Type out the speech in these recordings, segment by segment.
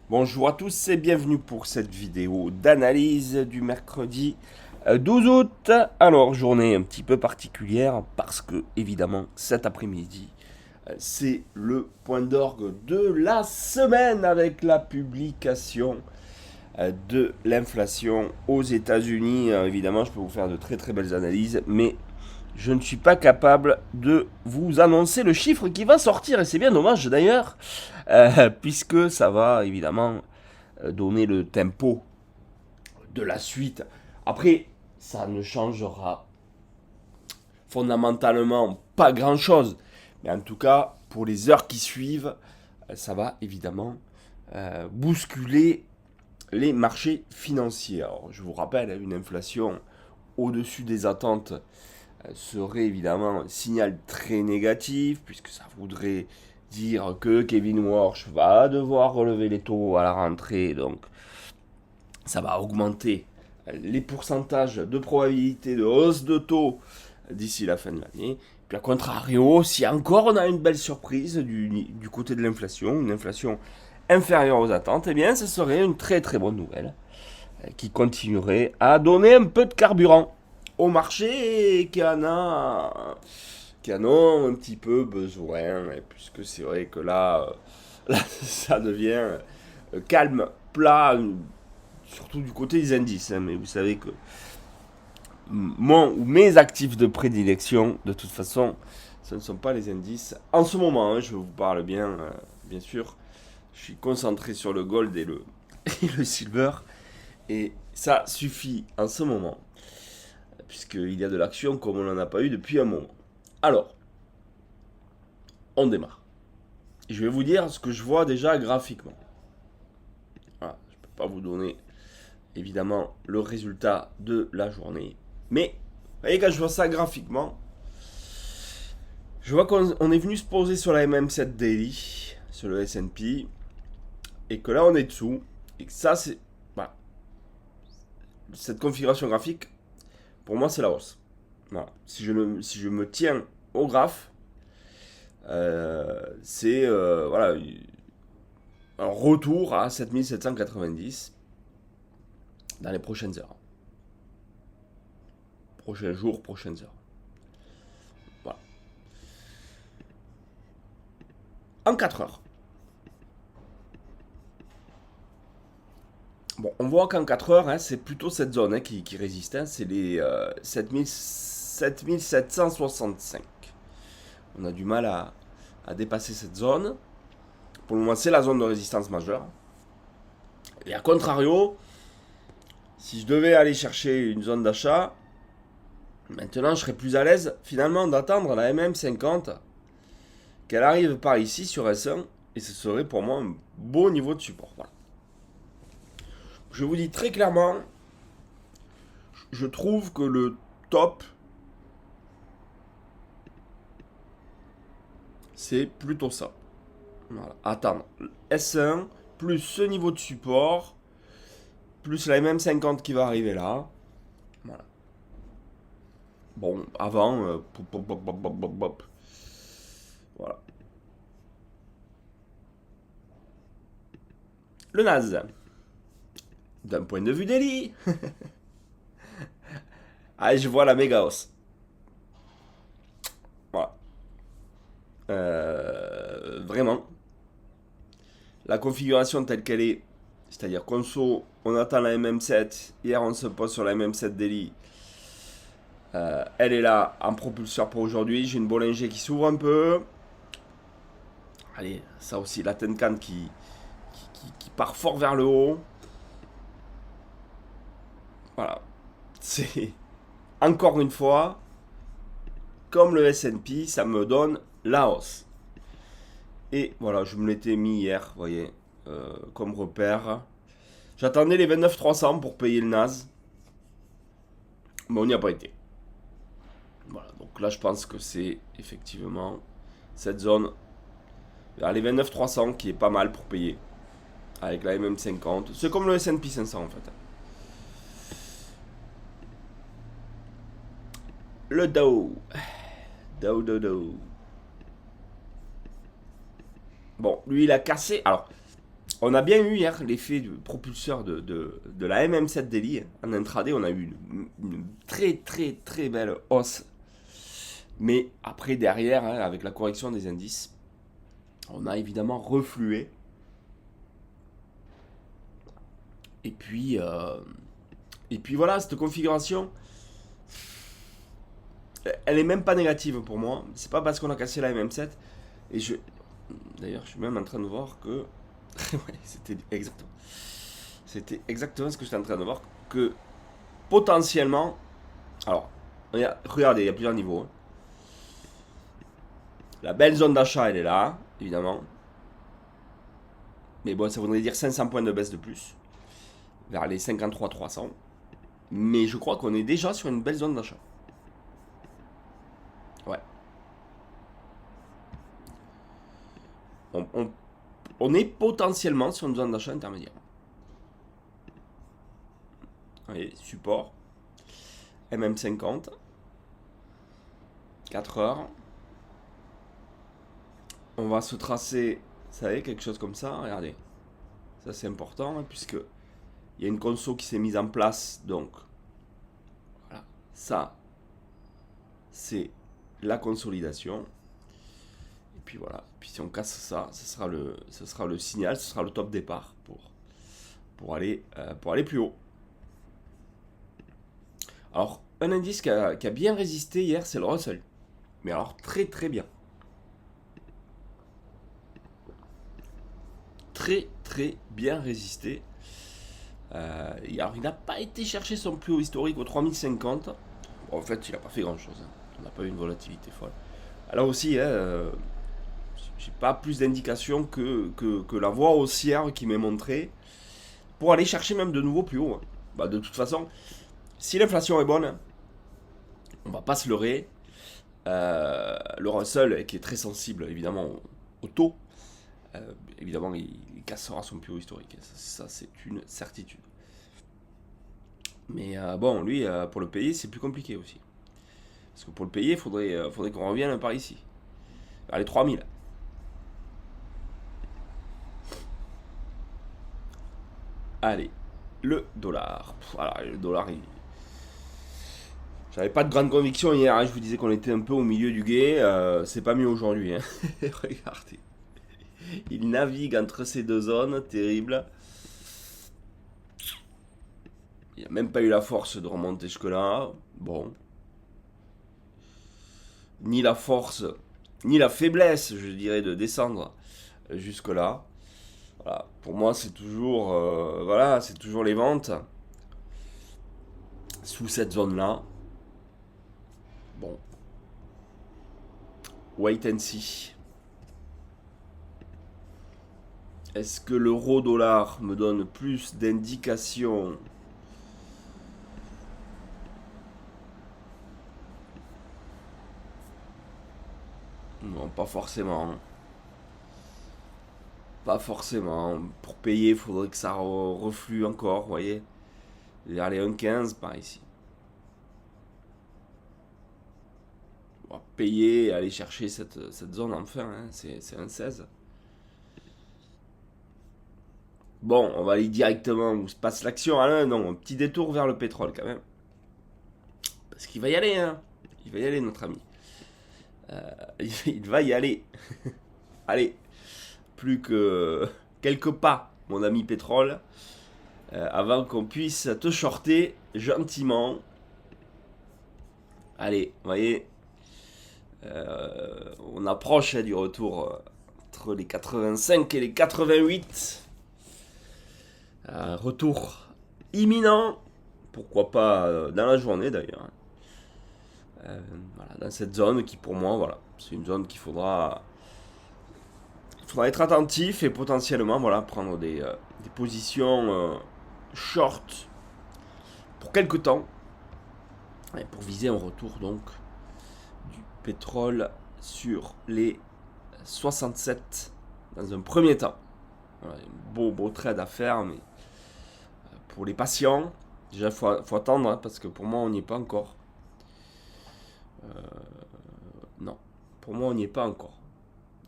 Bonjour à tous et bienvenue pour cette vidéo d'analyse du mercredi 12 août. Alors, journée un petit peu particulière parce que, évidemment, cet après-midi, c'est le point d'orgue de la semaine avec la publication de l'inflation aux États-Unis. Évidemment, je peux vous faire de très très belles analyses, mais je ne suis pas capable de vous annoncer le chiffre qui va sortir et c'est bien dommage d'ailleurs, puisque ça va évidemment donner le tempo de la suite. Après, ça ne changera fondamentalement pas grand-chose. Mais en tout cas, pour les heures qui suivent, ça va évidemment bousculer les marchés financiers. Alors, je vous rappelle, une inflation au-dessus des attentes serait évidemment un signal très négatif, puisque ça voudrait dire que Kevin Walsh va devoir relever les taux à la rentrée, donc ça va augmenter les pourcentages de probabilité de hausse de taux d'ici la fin de l'année. Puis à contrario, si encore on a une belle surprise du côté de l'inflation, une inflation inférieure aux attentes, eh bien ce serait une très très bonne nouvelle qui continuerait à donner un peu de carburant au marché et qui en ont un petit peu besoin, puisque c'est vrai que là, là ça devient calme, plat, surtout du côté des indices. Mais vous savez que mon ou mes actifs de prédilection, de toute façon, ce ne sont pas les indices. En ce moment, je vous parle bien, bien sûr, je suis concentré sur le gold et le silver. Et ça suffit en ce moment, puisqu'il y a de l'action comme on n'en a pas eu depuis un moment. Alors, on démarre. Je vais vous dire ce que je vois déjà graphiquement. Voilà, je ne peux pas vous donner évidemment le résultat de la journée. Mais, vous voyez, quand je vois ça graphiquement, je vois qu'on est venu se poser sur la MM7 Daily, sur le S&P, et que là on est dessous, et que ça c'est... Voilà, cette configuration graphique, pour moi c'est la hausse. Voilà. Si je me tiens au graphe, c'est voilà, un retour à 7790 dans les prochaines heures. Prochains jours, prochaines heures. Voilà. En 4 heures. Bon, on voit qu'en 4 heures, hein, c'est plutôt cette zone qui résiste. Hein, c'est les 7765. On a du mal à dépasser cette zone. Pour le moment, c'est la zone de résistance majeure. Et à contrario, si je devais aller chercher une zone d'achat, maintenant je serais plus à l'aise finalement d'attendre la MM50 qu'elle arrive par ici sur S1 et ce serait pour moi un beau niveau de support. Voilà. Je vous dis très clairement, je trouve que le top, c'est plutôt ça. Voilà. Attendre S1 plus ce niveau de support plus la MM50 qui va arriver là. Voilà. Bon, avant, voilà. Le Naz, d'un point de vue daily, ah, je vois la méga hausse. Voilà. Vraiment. La configuration telle qu'elle est, c'est-à-dire conso, on attend la MM7, hier on se pose sur la MM7 daily. Elle est là en propulseur pour aujourd'hui. J'ai une Bollinger qui s'ouvre un peu. Allez, ça aussi, la Tenkan qui part fort vers le haut. Voilà. C'est encore une fois, comme le S&P, ça me donne la hausse. Et voilà, je me l'étais mis hier, vous voyez, comme repère. J'attendais les 29 300 pour payer le NAS. Mais on n'y a pas été. Voilà, donc là je pense que c'est effectivement cette zone vers les 29 300 qui est pas mal pour payer. Avec la MM50. C'est comme le S&P 500 en fait. Le Dow. Dow. Bon, lui il a cassé. Alors, On a bien eu hier l'effet du propulseur de la MM7 Daily. En intraday, on a eu une très très très belle hausse. Mais après, derrière, hein, avec la correction des indices, on a évidemment reflué. Et puis voilà, cette configuration, elle est même pas négative pour moi. C'est pas parce qu'on a cassé la MM7. Et d'ailleurs, je suis même en train de voir que... ouais, c'était exactement ce que j'étais en train de voir. Que potentiellement... Alors, regardez, il y a plusieurs niveaux. Hein. La belle zone d'achat, elle est là, évidemment. Mais bon, ça voudrait dire 500 points de baisse de plus. Vers les 53 300. Mais je crois qu'on est déjà sur une belle zone d'achat. Ouais. On est potentiellement sur une zone d'achat intermédiaire. Allez, support. MM50. 4 heures. On va se tracer, vous savez, quelque chose comme ça. Regardez. Ça, c'est important, hein, puisque il y a une conso qui s'est mise en place. Donc, voilà. Ça, c'est la consolidation. Et puis voilà. Puis si on casse ça, ce sera le signal, ce sera le top départ pour aller plus haut. Alors, un indice qui a bien résisté hier, c'est le Russell. Mais alors, très très bien. Très très bien résisté. Alors, il n'a pas été chercher son plus haut historique au 3050. Bon, en fait, il n'a pas fait grand chose. Hein. On n'a pas eu une volatilité folle. Là aussi, hein, j'ai pas plus d'indications que la voie haussière qui m'est montrée pour aller chercher même de nouveau plus haut. Hein. Bah, de toute façon, si l'inflation est bonne, on va pas se leurrer. Le Russell, qui est très sensible évidemment au taux, évidemment il cassera son plus haut historique. Ça c'est une certitude. Mais bon, lui, pour le payer, c'est plus compliqué aussi. Parce que pour le payer, il faudrait qu'on revienne par ici. Vers les 3000. Allez, le dollar. Voilà, le dollar, j'avais pas de grande conviction hier, hein. Je vous disais qu'on était un peu au milieu du gué. C'est pas mieux aujourd'hui. Hein. Regardez. Il navigue entre ces deux zones, terrible. Il n'a même pas eu la force de remonter jusque-là. Bon. Ni la force, ni la faiblesse, je dirais, de descendre jusque-là. Voilà. Pour moi, c'est toujours, c'est toujours les ventes sous cette zone-là. Bon. Wait and see. Est-ce que l'euro-dollar me donne plus d'indications ? Non, pas forcément. Pas forcément. Pour payer, il faudrait que ça reflue encore, vous voyez. Vers les 1,15 par ici. On va payer et aller chercher cette zone enfin, hein. C'est 1,16. Bon, on va aller directement où se passe l'action. Ah non, un petit détour vers le pétrole quand même. Parce qu'il va y aller, hein. Il va y aller, notre ami. Il va y aller. Allez, plus que quelques pas, mon ami pétrole, avant qu'on puisse te shorter gentiment. Allez, vous voyez, on approche du retour entre les 85 et les 88. Retour imminent, pourquoi pas dans la journée d'ailleurs. Voilà, dans cette zone qui pour moi, voilà, c'est une zone qu'il faudra être attentif et potentiellement prendre des positions short pour quelques temps et pour viser un retour donc du pétrole sur les 67 dans un premier temps. Voilà, un beau trade à faire, mais pour les patients, déjà faut attendre, hein, parce que pour moi on n'y est pas encore. Non, pour moi on n'y est pas encore.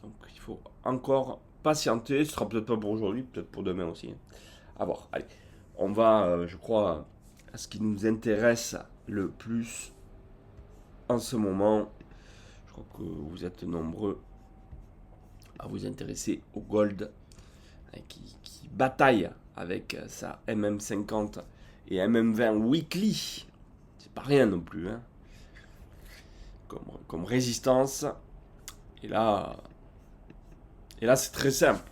Donc il faut encore patienter. Ce sera peut-être pas pour aujourd'hui, peut-être pour demain aussi. À voir. Allez, on va, je crois, à ce qui nous intéresse le plus en ce moment. Je crois que vous êtes nombreux à vous intéresser au gold qui bataille avec sa MM50 et MM20 weekly. C'est pas rien non plus, hein. Comme résistance. Et là c'est très simple.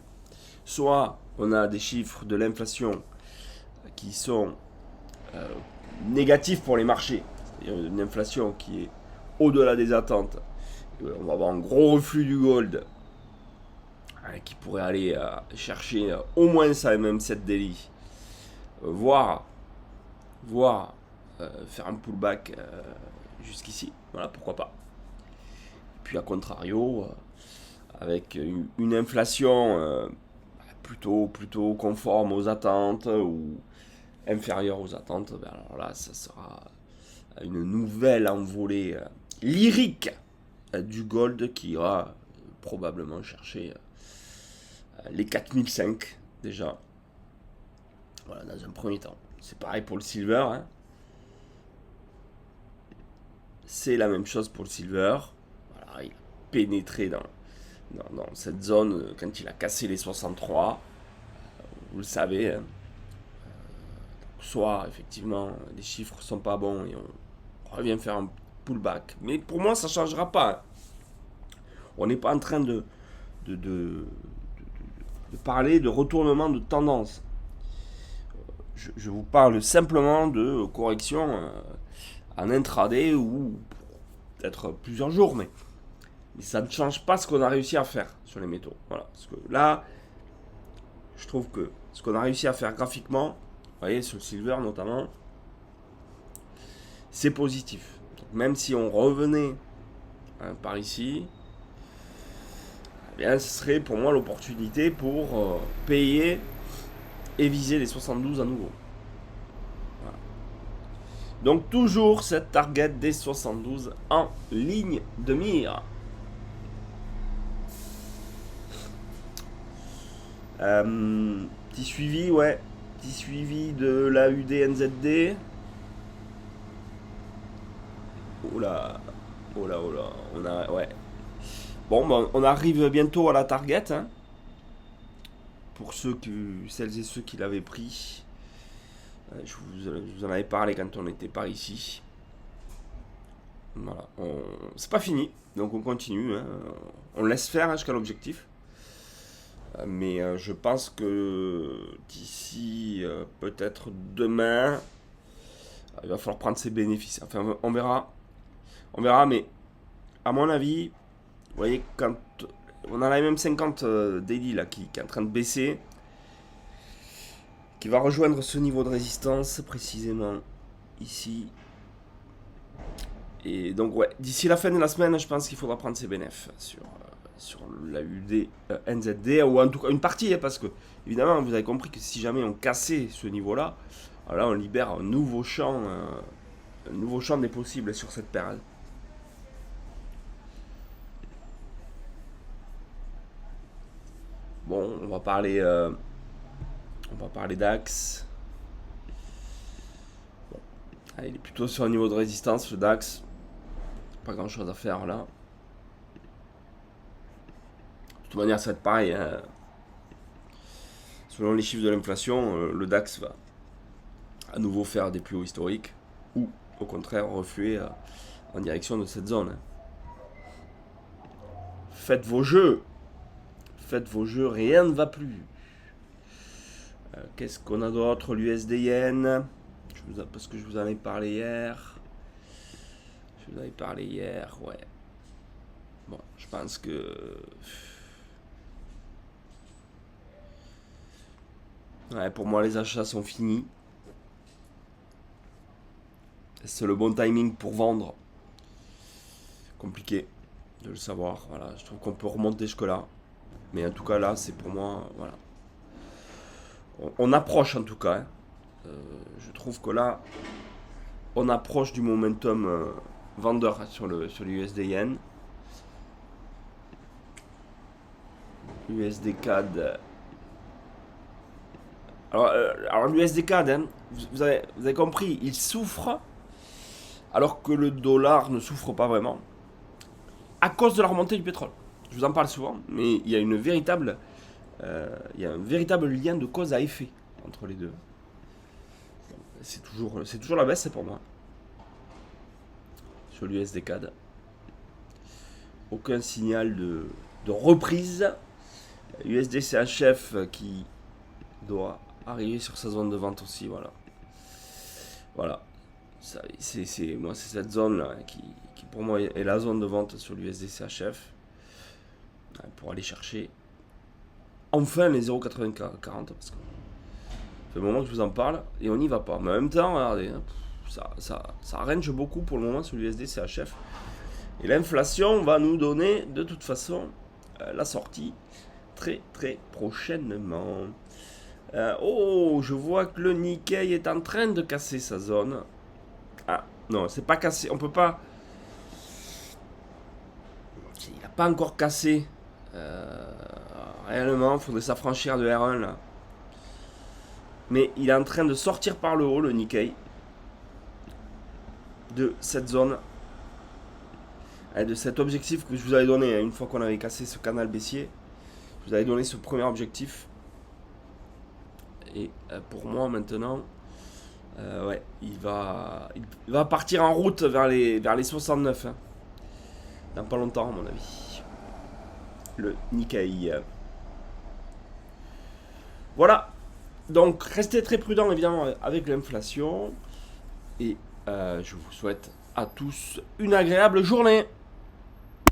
Soit on a des chiffres de l'inflation qui sont négatifs pour les marchés, c'est-à-dire une inflation qui est au-delà des attentes. On va avoir un gros reflux du gold qui pourrait aller chercher au moins ça MM7 daily, voire faire un pullback jusqu'ici. Voilà, pourquoi pas. Puis à contrario, avec une inflation plutôt conforme aux attentes ou inférieure aux attentes, ben alors là, ça sera une nouvelle envolée lyrique du gold qui ira probablement chercher les 4005 déjà. Voilà, dans un premier temps. C'est pareil pour le silver, hein. C'est la même chose pour le silver. Voilà, il a pénétré dans cette zone quand il a cassé les 63. Vous le savez, hein. Soit effectivement les chiffres sont pas bons et on revient faire un pullback. Mais pour moi, ça ne changera pas, hein. On n'est pas en train de parler de retournement de tendance. Je vous parle simplement de correction en intraday ou peut-être plusieurs jours, mais ça ne change pas ce qu'on a réussi à faire sur les métaux. Voilà. Parce que là, je trouve que ce qu'on a réussi à faire graphiquement, vous voyez, sur le silver notamment, c'est positif. Donc, même si on revenait par ici, eh bien, ce serait pour moi l'opportunité pour payer et viser les 72 à nouveau. Voilà. Donc toujours cette target des 72 en ligne de mire. Petit suivi, ouais. Petit suivi de la UDNZD. Oh là. Ouais. Bon, ben, on arrive bientôt à la target, hein. Pour celles et ceux qui l'avaient pris. Je vous en avais parlé quand on était par ici. Voilà. C'est pas fini. Donc on continue, hein. On laisse faire jusqu'à l'objectif. Mais je pense que d'ici peut-être demain, il va falloir prendre ses bénéfices. Enfin, on verra. Mais à mon avis, vous voyez, quand on a la même 50 daily là, qui est en train de baisser, qui va rejoindre ce niveau de résistance précisément ici. Et donc ouais, d'ici la fin de la semaine, je pense qu'il faudra prendre ses bénéfices sur la UD NZD, ou en tout cas une partie, hein, parce que évidemment vous avez compris que si jamais on cassait ce niveau là, on libère un nouveau champ des possibles sur cette période. Bon, on va parler DAX. Bon. Ah, il est plutôt sur un niveau de résistance, le DAX. Pas grand chose à faire là. De toute manière, ça va être pareil, hein. Selon les chiffres de l'inflation, le DAX va à nouveau faire des plus hauts historiques, ou au contraire refluer en direction de cette zone, hein. Faites vos jeux, rien ne va plus. Qu'est-ce qu'on a d'autre? L'USD-Yen, parce que je vous en ai parlé hier. Ouais. Bon, je pense que... Ouais, pour moi, les achats sont finis. C'est le bon timing pour vendre. Compliqué de le savoir. Voilà, je trouve qu'on peut remonter jusque-là. Mais en tout cas, là, c'est pour moi... Voilà. On approche en tout cas, hein. Je trouve que là, on approche du momentum vendeur sur l'USD Yen. USD CAD. Alors l'USD CAD, hein, vous avez compris, il souffre, alors que le dollar ne souffre pas vraiment, à cause de la remontée du pétrole. Je vous en parle souvent, mais il y a un véritable lien de cause à effet entre les deux. C'est toujours la baisse, c'est pour moi. Sur l'USD CAD. Aucun signal de reprise. USD CHF qui doit arriver sur sa zone de vente aussi, voilà. Moi, c'est cette zone là qui pour moi est la zone de vente sur l'USD CHF pour aller chercher enfin les 0,8040 parce que ça fait un moment que je vous en parle et on n'y va pas. Mais en même temps, regardez, ça range beaucoup pour le moment sur l'USD CHF et l'inflation va nous donner de toute façon la sortie très très prochainement. Je vois que le Nikkei est en train de casser sa zone. Ah, non, c'est pas cassé. On peut pas. Il n'a pas encore cassé. Réellement, il faudrait s'affranchir de R1 là. Mais il est en train de sortir par le haut, le Nikkei. De cette zone. De cet objectif que je vous avais donné une fois qu'on avait cassé ce canal baissier. Je vous avais donné ce premier objectif. Et pour moi maintenant, il va partir en route vers les 69. Hein. Dans pas longtemps à mon avis. Le Nikkei. Voilà. Donc restez très prudents évidemment avec l'inflation. Et je vous souhaite à tous une agréable journée.